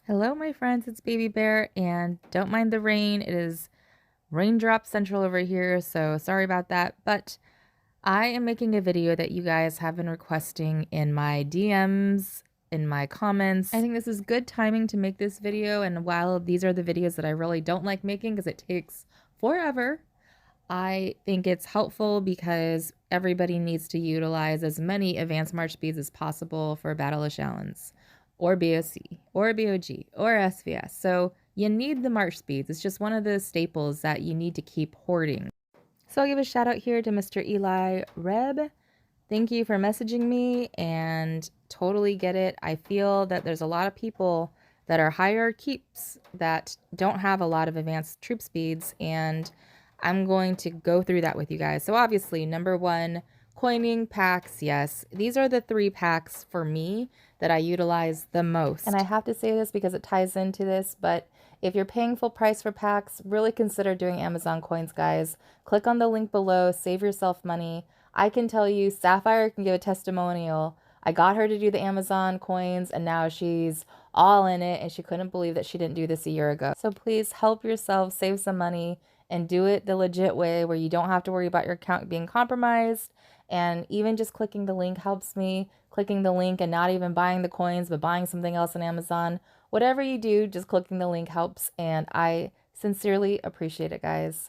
Hello, my friends. It's Baby Bear, and don't mind the rain. It is raindrop central over here, so sorry about that. But I am making a video that you guys have been requesting in my DMs, in my comments. I think this is good timing to make this video, and while these are the videos that I really don't like making because it takes forever, I think it's helpful because everybody needs to utilize as many advanced march speeds as possible for Battle of Shallons, or BOC, or BOG, or SVS. So you need the march speeds. It's just one of the staples that you need to keep hoarding. So I'll give a shout out here to Mr. Eli Reb. Thank you for messaging me and totally get it. I feel that there's a lot of people that are higher keeps that don't have a lot of advanced troop speeds, and I'm going to go through that with you guys. So obviously, number one, coining packs. Yes, these are the 3 packs for me that I utilize the most. And I have to say this because it ties into this, but if you're paying full price for packs, really consider doing Amazon coins, guys. Click on the link below, save yourself money. I can tell you, Sapphire can give a testimonial. I got her to do the Amazon coins, and now she's all in it, and she couldn't believe that she didn't do this a year ago. So please help yourself, save some money, and do it the legit way where you don't have to worry about your account being compromised. And even just clicking the link helps me. Clicking the link and not even buying the coins, but buying something else on Amazon. Whatever you do, just clicking the link helps, and I sincerely appreciate it, guys.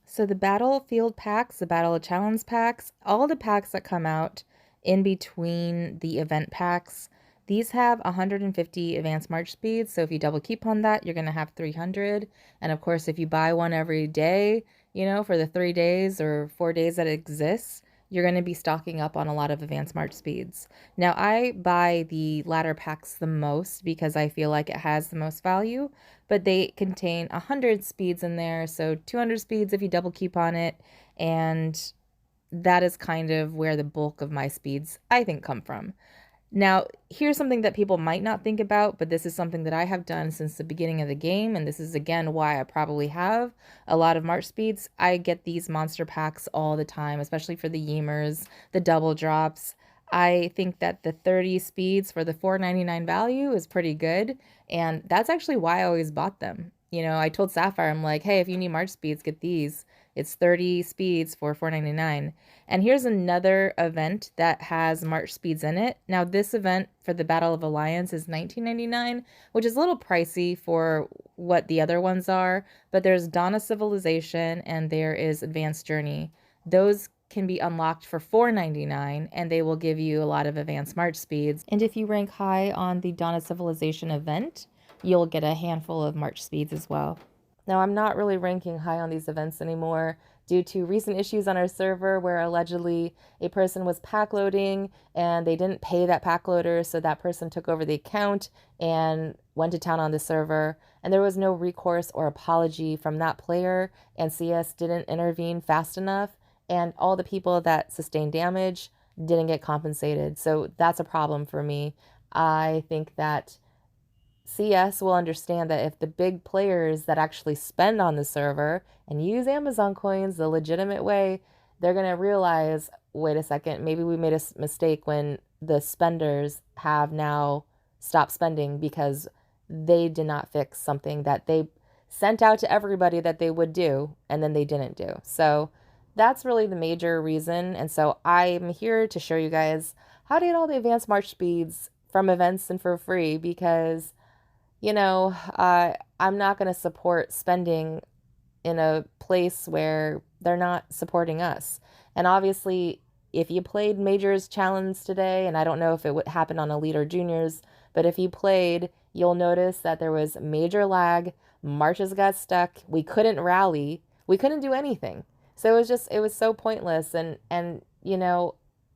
So the Battlefield packs, the Battle of Challenge packs, all the packs that come out in between the event packs, these have 150 advanced march speeds. So if you double coupon that, you're going to have 300. And of course, if you buy one every day, for the 3 days or 4 days that it exists, you're going to be stocking up on a lot of advanced march speeds. Now, I buy the ladder packs the most because I feel like it has the most value, but they contain 100 speeds in there, so 200 speeds if you double coupon it, and that is kind of where the bulk of my speeds, I think, come from. Now, here's something that people might not think about, but this is something that I have done since the beginning of the game, and this is, again, why I probably have a lot of march speeds. I get these monster packs all the time, especially for the Ymers, the double drops. I think that the 30 speeds for the $4.99 value is pretty good, and that's actually why I always bought them. I told Sapphire, I'm like, hey, if you need march speeds, get these. It's 30 speeds for $4.99. And here's another event that has march speeds in it. Now, this event for the Battle of Alliance is $19.99, which is a little pricey for what the other ones are. But there's Donna Civilization and there is Advanced Journey. Those can be unlocked for $4.99, and they will give you a lot of advanced march speeds. And if you rank high on the Donna Civilization event, you'll get a handful of march speeds as well. Now, I'm not really ranking high on these events anymore due to recent issues on our server where allegedly a person was pack loading and they didn't pay that pack loader, so that person took over the account and went to town on the server, and there was no recourse or apology from that player, and CS didn't intervene fast enough, and all the people that sustained damage didn't get compensated. So that's a problem for me. I think that CS will understand that if the big players that actually spend on the server and use Amazon coins the legitimate way, they're going to realize, wait a second, maybe we made a mistake when the spenders have now stopped spending because they did not fix something that they sent out to everybody that they would do and then they didn't do. So that's really the major reason. And so I'm here to show you guys how to get all the advanced march speeds from events and for free because I'm not going to support spending in a place where they're not supporting us. And obviously, if you played Majors Challenge today, and I don't know if it would happen on Elite or Juniors, but if you played, you'll notice that there was major lag, marches got stuck, we couldn't rally, we couldn't do anything. So it was so pointless. And again,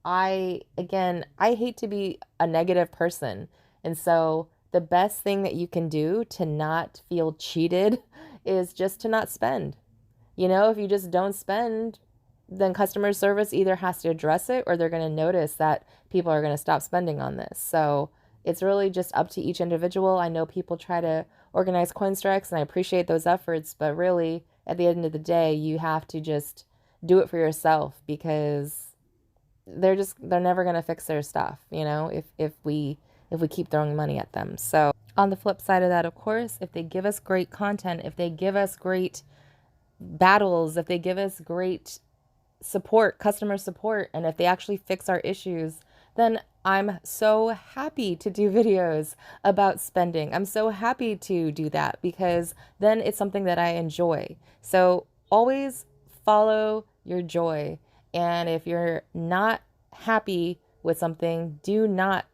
I hate to be a negative person. And so the best thing that you can do to not feel cheated is just to not spend. If you just don't spend, then customer service either has to address it or they're going to notice that people are going to stop spending on this. So it's really just up to each individual. I know people try to organize coin strikes and I appreciate those efforts, but really at the end of the day, you have to just do it for yourself because they're never going to fix their stuff, if we keep throwing money at them. So On the flip side of that, of course, if they give us great content, if they give us great battles, if they give us great support, customer support, and if they actually fix our issues, then I'm so happy to do videos about spending. I'm so happy to do that because then it's something that I enjoy. So always follow your joy. And if you're not happy with something, do not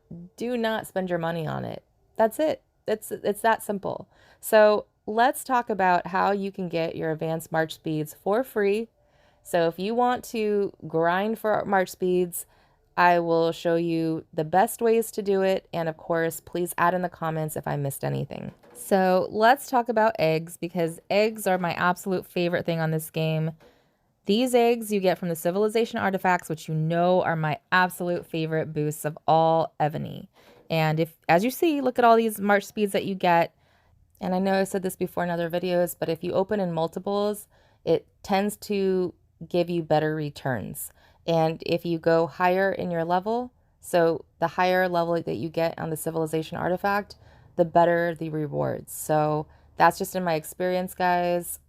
spend your money on it. That's it. It's that simple. So let's talk about how you can get your advanced March speeds for free. So if you want to grind for March speeds, I will show you the best ways to do it. And of course, please add in the comments if I missed anything. So let's talk about eggs because eggs are my absolute favorite thing on this game. These eggs you get from the Civilization artifacts, which you know are my absolute favorite boosts of all Evony. And if, as you see, look at all these March speeds that you get. And I know I said this before in other videos, but if you open in multiples, it tends to give you better returns. And if you go higher in your level, so the higher level that you get on the Civilization artifact, the better the rewards. So that's just in my experience, guys.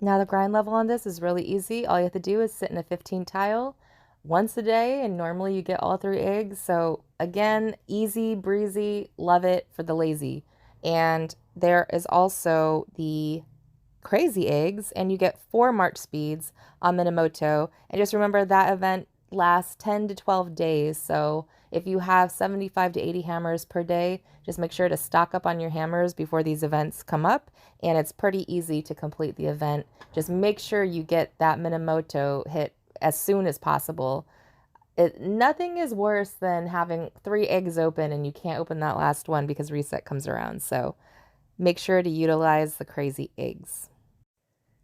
Now the grind level on this is really easy. All you have to do is sit in a 15 tile once a day, and normally you get all 3 eggs. So again, easy breezy, love it for the lazy. And there is also the crazy eggs, and you get 4 March speeds on Minamoto. And just remember that event lasts 10 to 12 days. So if you have 75 to 80 hammers per day, just make sure to stock up on your hammers before these events come up. And it's pretty easy to complete the event. Just make sure you get that Minamoto hit as soon as possible. Nothing is worse than having 3 eggs open and you can't open that last one because reset comes around. So make sure to utilize the crazy eggs.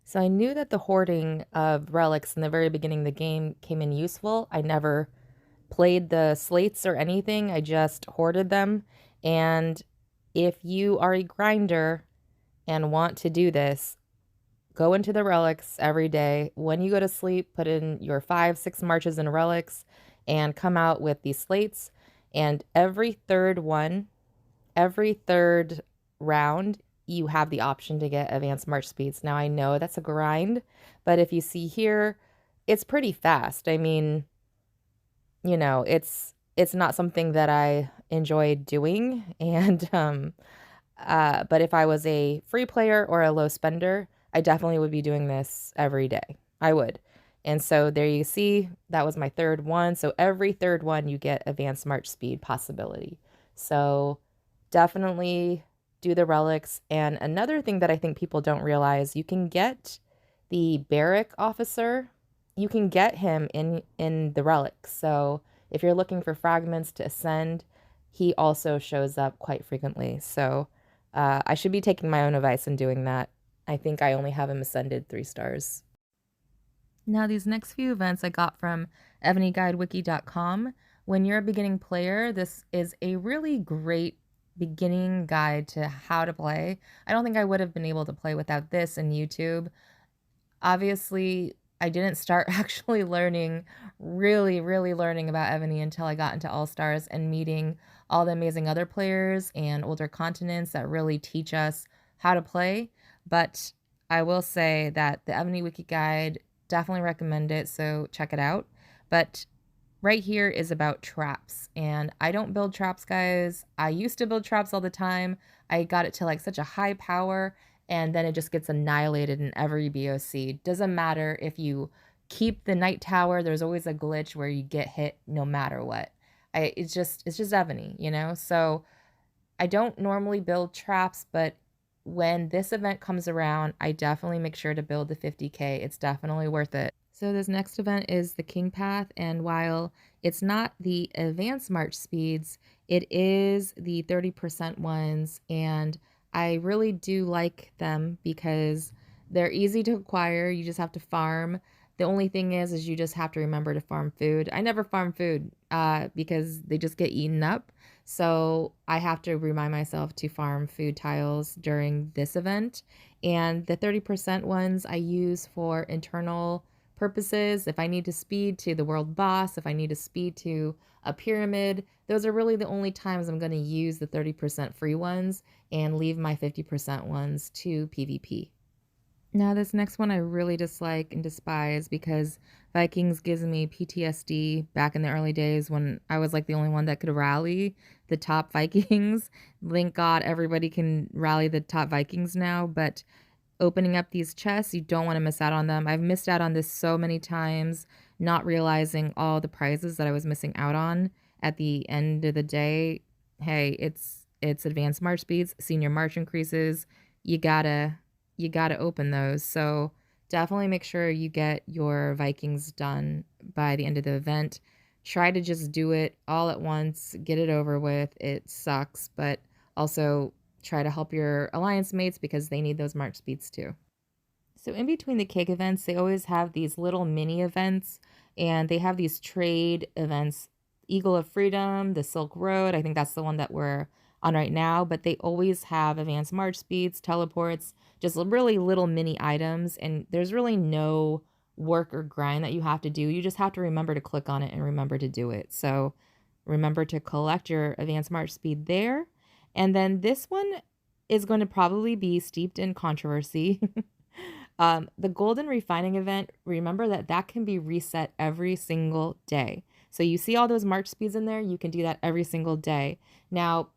So I knew that the hoarding of relics in the very beginning of the game came in useful. I never played the slates or anything. I just hoarded them. And if you are a grinder and want to do this, go into the relics every day. When you go to sleep, put in your 5-6 marches in relics and come out with these slates. And every third round, you have the option to get advanced march speeds. Now I know that's a grind, but if you see here, it's pretty fast. I mean, you know, it's not something that I enjoy doing. And but if I was a free player or a low spender, I definitely would be doing this every day. I would. And so there you see, that was my third one. So every third one you get advanced march speed possibility. So definitely do the relics. And another thing that I think people don't realize, you can get the barrack officer. You can get him in the relics. So if you're looking for fragments to ascend, he also shows up quite frequently. So I should be taking my own advice and doing that. I think I only have him ascended 3 stars. Now these next few events I got from evonyguidewiki.com. When you're a beginning player, this is a really great beginning guide to how to play. I don't think I would have been able to play without this and YouTube. Obviously, I didn't start actually learning, really learning about Evony until I got into All-Stars and meeting all the amazing other players and older continents that really teach us how to play. But I will say that the Evony Wiki Guide, definitely recommend it, so check it out. But right here is about traps, and I don't build traps, guys. I used to build traps all the time. I got it to like such a high power, and then it just gets annihilated in every BOC. Doesn't matter if you keep the night tower, there's always a glitch where you get hit no matter what. It's just Evony, you know? So I don't normally build traps, but when this event comes around, I definitely make sure to build the 50k. It's definitely worth it. So this next event is the King Path, and while it's not the advanced march speeds, it is the 30% ones, and I really do like them because they're easy to acquire. You just have to farm. The only thing is you just have to remember to farm food. I never farm food because they just get eaten up. So I have to remind myself to farm food tiles during this event. And the 30% ones I use for internal purposes. If I need to speed to the world boss, if I need to speed to a pyramid, those are really the only times I'm going to use the 30% free ones and leave my 50% ones to PvP. Now, this next one I really dislike and despise because Vikings gives me PTSD back in the early days when I was like the only one that could rally the top Vikings. Thank God everybody can rally the top Vikings now, but opening up these chests, you don't want to miss out on them. I've missed out on this so many times, not realizing all the prizes that I was missing out on at the end of the day. Hey, it's advanced march speeds, senior march increases. You gotta you gotta open those. So definitely make sure you get your Vikings done by the end of the event. Try to just do it all at once, get it over with. It sucks, but also try to help your alliance mates because they need those march speeds too. So in between the cake events, they always have these little mini events and they have these trade events. Eagle of Freedom, the Silk Road, I think that's the one that we're on right now, but they always have advanced march speeds, teleports, just really little mini items, and there's really no work or grind that you have to do. You just have to remember to click on it and remember to do it. So remember to collect your advanced march speed there. And then this one is going to probably be steeped in controversy. The golden refining event, remember that that can be reset every single day. So you see all those march speeds in there, you can do that every single day. Now,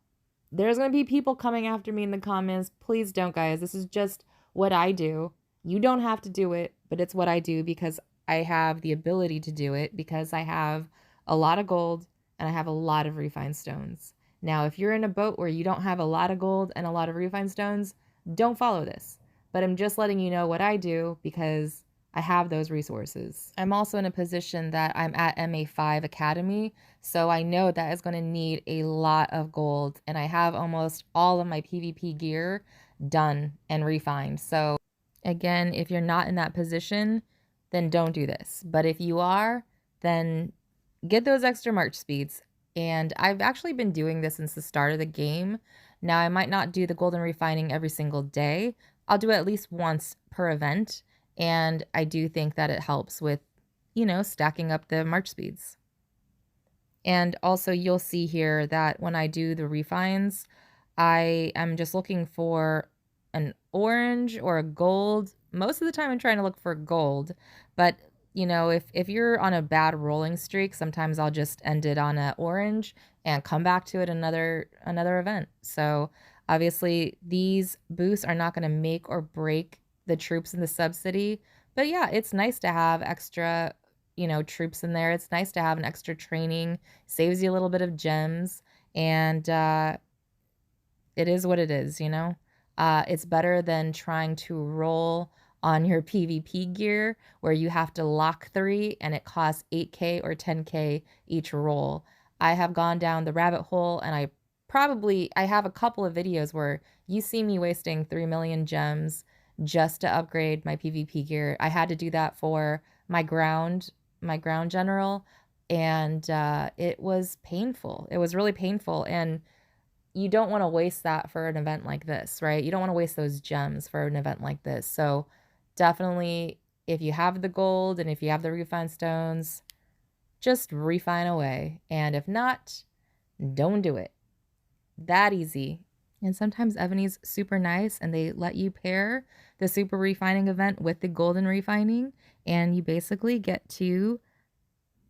there's going to be people coming after me in the comments. Please don't, guys. This is just what I do. You don't have to do it, but it's what I do because I have the ability to do it because I have a lot of gold and I have a lot of refined stones. Now, if you're in a boat where you don't have a lot of gold and a lot of refined stones, don't follow this. But I'm just letting you know what I do because I have those resources. I'm also in a position that I'm at MA5 Academy, so I know that is going to need a lot of gold, and I have almost all of my PvP gear done and refined. So again, if you're not in that position, then don't do this. But if you are, then get those extra march speeds. And I've actually been doing this since the start of the game. Now, I might not do the golden refining every single day. I'll do it at least once per event. And I do think that it helps with, stacking up the march speeds. And also you'll see here that when I do the refines, I am just looking for an orange or a gold. Most of the time I'm trying to look for gold, but if you're on a bad rolling streak, sometimes I'll just end it on an orange and come back to it another event. So obviously these boosts are not going to make or break the troops in the subsidy, but yeah, it's nice to have extra troops in there. It's nice to have an extra training, saves you a little bit of gems, and it is what it is. It's better than trying to roll on your PvP gear where you have to lock 3 and it costs 8k or 10k each roll. I have gone down the rabbit hole and I have a couple of videos where you see me wasting 3 million gems just to upgrade my PvP gear. I had to do that for my ground general, and it was painful. It was really painful, and you don't want to waste that for an event like this, right? You don't want to waste those gems for an event like this. So definitely, if you have the gold and if you have the refined stones, just refine away. And if not, don't do it. That easy. And sometimes Evony's super nice and they let you pair the super refining event with the golden refining, and you basically get to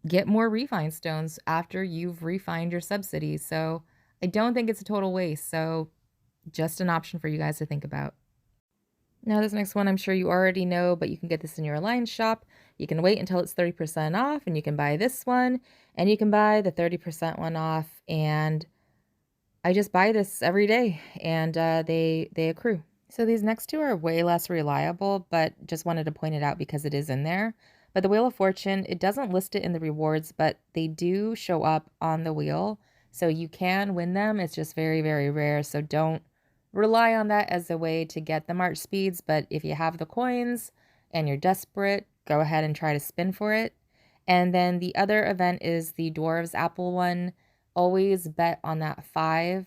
get more refined stones after you've refined your subsidy. So I don't think it's a total waste. So just an option for you guys to think about. Now this next one I'm sure you already know, but you can get this in your Alliance shop. You can wait until it's 30% off and you can buy this one, and you can buy the 30% one off, and I just buy this every day, and they accrue. So these next two are way less reliable, but just wanted to point it out because it is in there. But the Wheel of Fortune, it doesn't list it in the rewards, but they do show up on the wheel. So you can win them. It's just very, very rare. So don't rely on that as a way to get the march speeds. But if you have the coins and you're desperate, go ahead and try to spin for it. And then the other event is the Dwarfs Apple one. Always bet on that 5.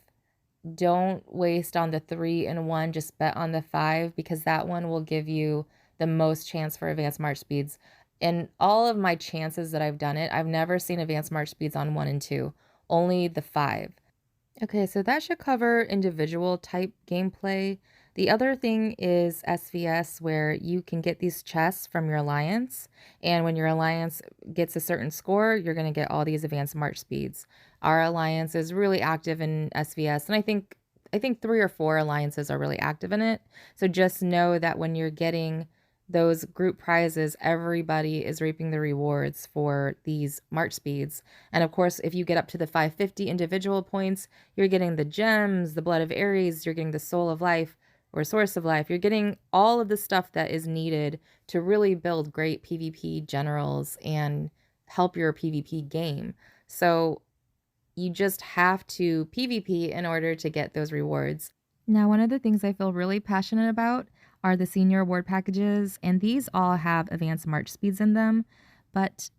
Don't waste on the 3 and 1. Just bet on the 5 because that one will give you the most chance for advanced march speeds. In all of my chances that I've done it, I've never seen advanced march speeds on 1 and 2, only the 5. Okay, so that should cover individual type gameplay. The other thing is SVS, where you can get these chests from your alliance, and when your alliance gets a certain score, you're going to get all these advanced march speeds. Our alliance is really active in SVS, and I think 3 or 4 alliances are really active in it. So just know that when you're getting those group prizes, everybody is reaping the rewards for these march speeds. And of course, if you get up to the 550 individual points, you're getting the gems, the blood of Ares, you're getting the soul of life or source of life. You're getting all of the stuff that is needed to really build great PvP generals and help your PvP game. So you just have to PvP in order to get those rewards. Now, one of the things I feel really passionate about are the senior award packages, and these all have advanced march speeds in them, but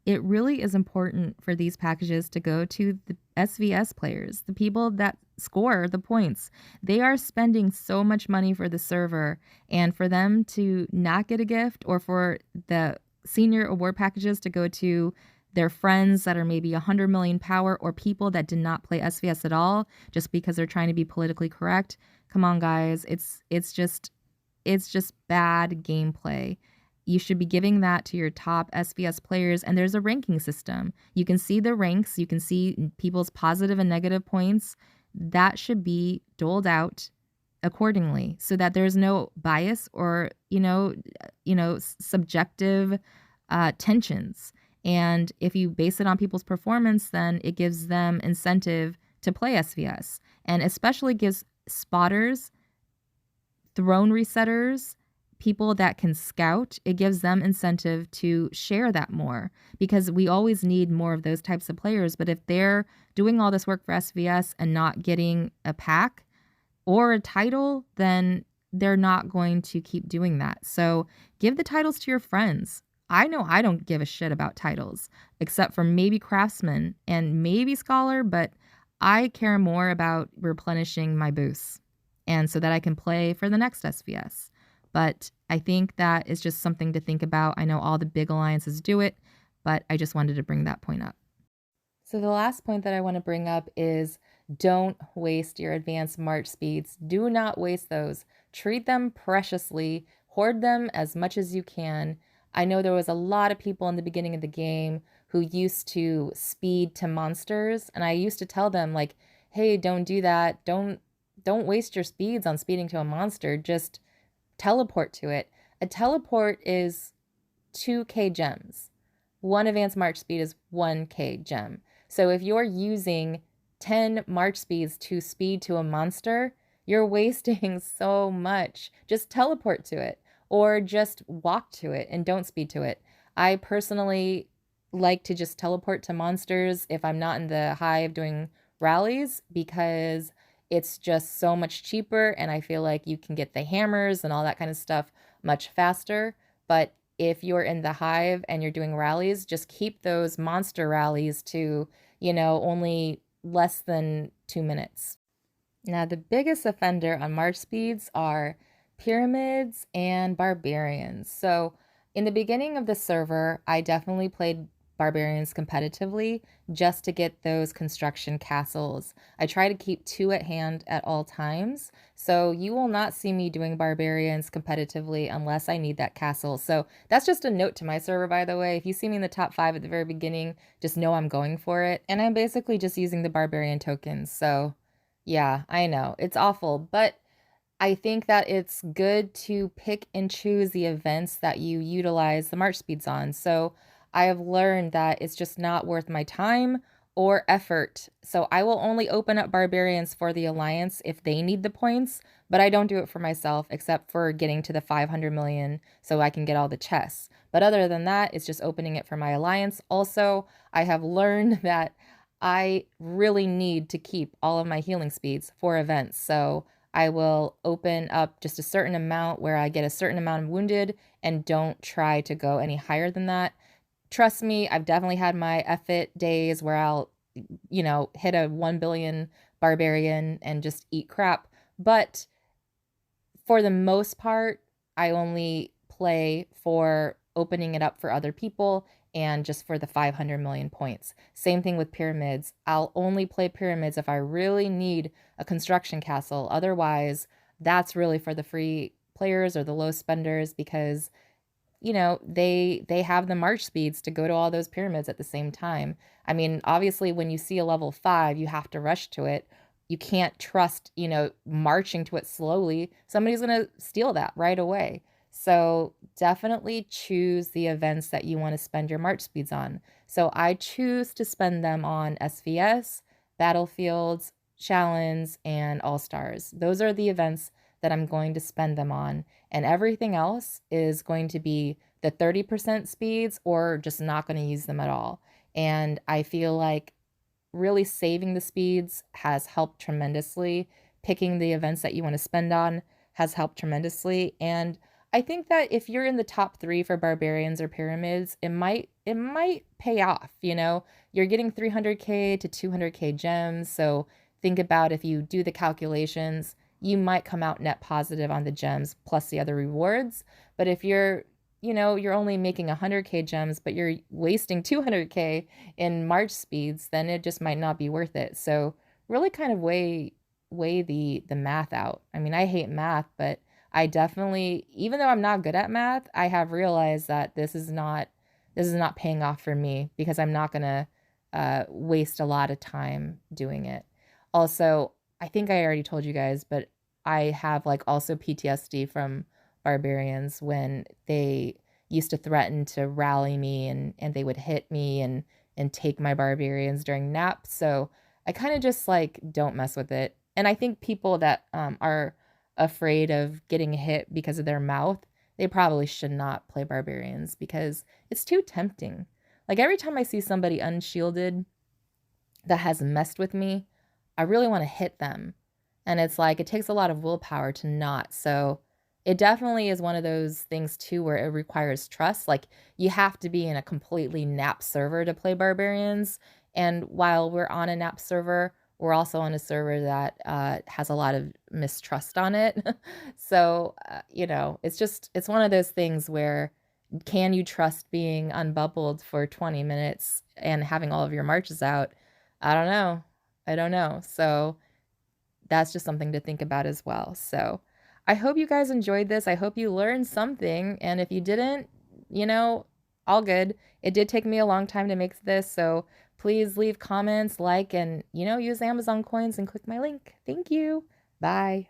it really is important for these packages to go to the SVS players, the people that score the points. They are spending so much money for the server, and for them to not get a gift, or for the senior award packages to go to their friends that are maybe 100 million power, or people that did not play SVS at all just because they're trying to be politically correct. Come on, guys. It's just bad gameplay. You should be giving that to your top SVS players, and there's a ranking system. You can see the ranks, you can see people's positive and negative points. That should be doled out accordingly so that there's no bias or, subjective tensions. And if you base it on people's performance, then it gives them incentive to play SVS, and especially gives spotters, throne resetters, people that can scout, it gives them incentive to share that more, because we always need more of those types of players. But if they're doing all this work for SVS and not getting a pack or a title, then they're not going to keep doing that. So give the titles to your friends. I know I don't give a shit about titles, except for maybe Craftsman and maybe Scholar, but I care more about replenishing my boosts, and so that I can play for the next SVS. But I think that is just something to think about. I know all the big alliances do it, but I just wanted to bring that point up. So the last point that I want to bring up is don't waste your advanced march speeds. Do not waste those. Treat them preciously. Hoard them as much as you can. I know there was a lot of people in the beginning of the game who used to speed to monsters, and I used to tell them, like, hey, don't do that. Don't waste your speeds on speeding to a monster. Just teleport to it. A teleport is 2k gems. One advanced march speed is 1k gem. So if you're using 10 march speeds to speed to a monster, you're wasting so much. Just teleport to it, or just walk to it and don't speed to it. I personally like to just teleport to monsters if I'm not in the hive doing rallies, because it's just so much cheaper, and I feel like you can get the hammers and all that kind of stuff much faster. But if you're in the hive and you're doing rallies, just keep those monster rallies to, only less than 2 minutes. Now, the biggest offender on march speeds are pyramids and barbarians. So in the beginning of the server, I definitely played barbarians competitively just to get those construction castles. I try to keep 2 at hand at all times. So you will not see me doing barbarians competitively unless I need that castle. So that's just a note to my server, by the way. If you see me in the top 5 at the very beginning, just know I'm going for it. And I'm basically just using the barbarian tokens. So yeah, I know it's awful, but I think that it's good to pick and choose the events that you utilize the march speeds on. So I have learned that it's just not worth my time or effort. So I will only open up barbarians for the alliance if they need the points, but I don't do it for myself except for getting to the 500 million so I can get all the chests. But other than that, it's just opening it for my alliance. Also, I have learned that I really need to keep all of my healing speeds for events. So I will open up just a certain amount where I get a certain amount of wounded and don't try to go any higher than that. Trust me, I've definitely had my effort days where I'll, hit a 1 billion barbarian and just eat crap. But for the most part, I only play for opening it up for other people and just for the 500 million points. Same thing with pyramids. I'll only play pyramids if I really need a construction castle. Otherwise, that's really for the free players or the low spenders because they have the march speeds to go to all those pyramids at the same time. I mean, obviously when you see a level 5, you have to rush to it. You can't trust, marching to it slowly. Somebody's going to steal that right away. So definitely choose the events that you want to spend your march speeds on. So I choose to spend them on SVS, Battlefields, Challenge, and All Stars. Those are the events that I'm going to spend them on. And everything else is going to be the 30% speeds or just not going to use them at all. And I feel like really saving the speeds has helped tremendously. Picking the events that you want to spend on has helped tremendously. And I think that if you're in the top 3 for barbarians or pyramids, it might pay off, You're getting 300k to 200k gems, so think about if you do the calculations, you might come out net positive on the gems plus the other rewards. But if you're only making 100k gems, but you're wasting 200k in march speeds, then it just might not be worth it. So really kind of weigh the math out. I mean, I hate math, but I definitely, even though I'm not good at math, I have realized that this is not paying off for me because I'm not gonna waste a lot of time doing it. Also, I think I already told you guys, but I have like also PTSD from barbarians when they used to threaten to rally me and they would hit me and take my barbarians during naps. So I kind of just like don't mess with it. And I think people that are afraid of getting hit because of their mouth, they probably should not play barbarians because it's too tempting. Like every time I see somebody unshielded that has messed with me, I really want to hit them. And it's like it takes a lot of willpower to not. So it definitely is one of those things too where it requires trust. Like you have to be in a completely nap server to play barbarians. And while we're on a nap server, we're also on a server that has a lot of mistrust on it. So, it's one of those things where can you trust being unbubbled for 20 minutes and having all of your marches out? I don't know. I don't know. So that's just something to think about as well. So I hope you guys enjoyed this. I hope you learned something. And if you didn't, all good. It did take me a long time to make this. So please leave comments, like, and, use Amazon coins and click my link. Thank you. Bye.